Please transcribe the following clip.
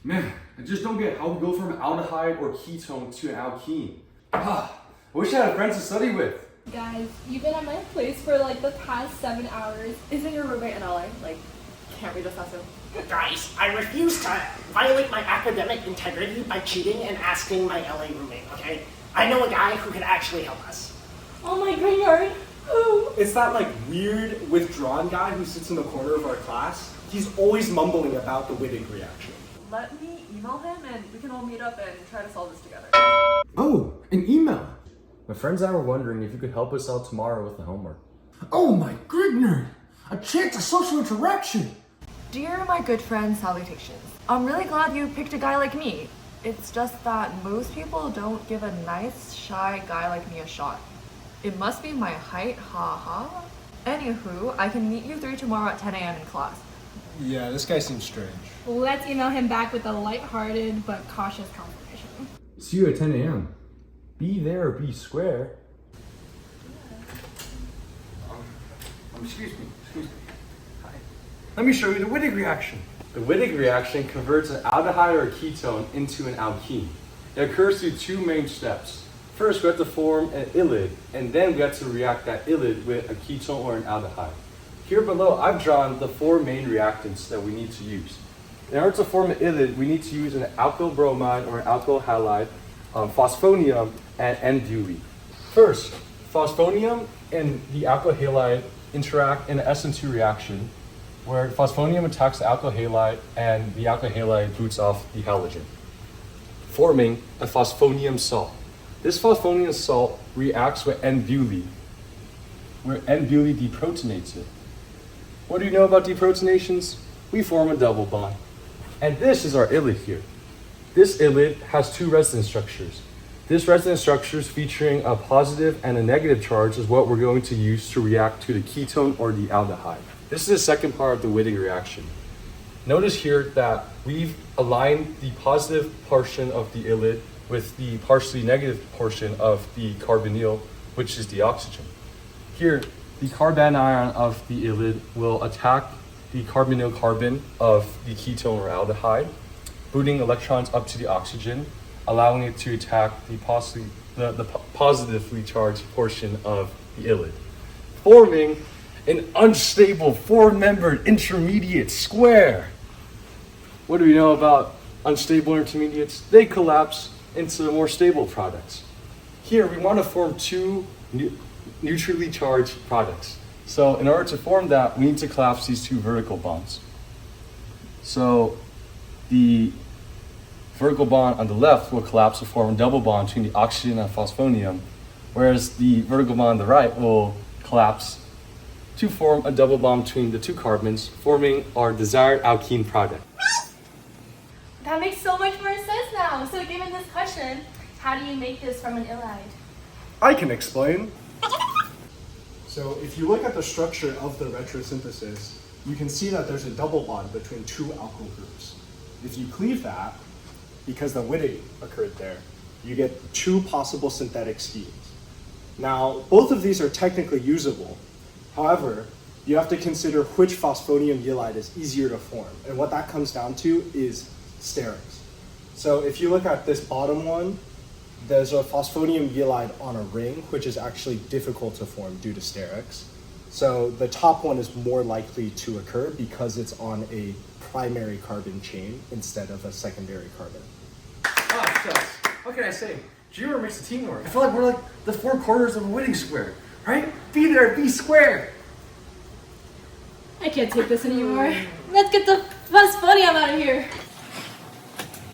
Man, I just don't get how we go from aldehyde or ketone to an alkene. I wish I had friends to study with. Guys, you've been at my place for like the past 7 hours. Isn't your roommate in LA? Like, can't we just ask him? Guys, I refuse to violate my academic integrity by cheating and asking my LA roommate, okay? I know a guy who can actually help us. Oh my graveyard. Who? It's that like weird withdrawn guy who sits in the corner of our class. He's always mumbling about the Wittig reaction. Let me email him and we can all meet up and try to solve this together. Oh, an email. My friends and I were wondering if you could help us out tomorrow with the homework. Oh my goodness! A chance of social interaction! Dear my good friend, salutations. I'm really glad you picked a guy like me. It's just that most people don't give a nice, shy guy like me a shot. It must be my height, haha. Anywho, I can meet you 3 tomorrow at 10 a.m. in class. Yeah, this guy seems strange. Let's email him back with a lighthearted but cautious confirmation. See you at 10 a.m. Be there or be square. Excuse me. Hi. Let me show you the Wittig reaction. The Wittig reaction converts an aldehyde or a ketone into an alkene. It occurs through 2 main steps. First, we have to form an ylide, and then we have to react that ylide with a ketone or an aldehyde. Here below, I've drawn the 4 main reactants that we need to use. In order to form an ylide, we need to use an alkyl bromide or an alkyl halide, phosphonium, and N-butene. First, phosphonium and the alkyl halide interact in an SN2 reaction, where phosphonium attacks the alkyl halide and the alkyl halide boots off the halogen, forming a phosphonium salt. This phosphonium salt reacts with N-butene, where N-butene deprotonates it. What do you know about deprotonations? We form a double bond. And this is our ylide here. This ylide has 2 resonance structures. This resonance structure is featuring a positive and a negative charge is what we're going to use to react to the ketone or the aldehyde. This is the second part of the Wittig reaction. Notice here that we've aligned the positive portion of the ylide with the partially negative portion of the carbonyl, which is the oxygen. Here, the carbon ion of the ylide will attack the carbonyl carbon of the ketone or aldehyde, booting electrons up to the oxygen, allowing it to attack the positively charged portion of the ylide, forming an unstable 4-membered intermediate square. What do we know about unstable intermediates? They collapse into more stable products. Here, we want to form 2 neutrally charged products. So in order to form that, we need to collapse these 2 vertical bonds. So the vertical bond on the left will collapse to form a double bond between the oxygen and phosphonium, whereas the vertical bond on the right will collapse to form a double bond between the 2 carbons, forming our desired alkene product. That makes so much more sense now. So given this question, how do you make this from an ylide? I can explain. So if you look at the structure of the retrosynthesis, you can see that there's a double bond between 2 alkyl groups. If you cleave that, because the Wittig occurred there, you get 2 possible synthetic schemes. Now, both of these are technically usable. However, you have to consider which phosphonium ylide is easier to form. And what that comes down to is sterics. So if you look at this bottom one, there's a phosphonium ylide on a ring, which is actually difficult to form due to sterics. So the top one is more likely to occur because it's on a primary carbon chain instead of a secondary carbon. Oh, shucks. What can I say? Junior makes the teamwork. I feel like we're like the 4 corners of a Wittig square, right? Be there, be square. I can't take this anymore. Let's get the phosphonium out of here.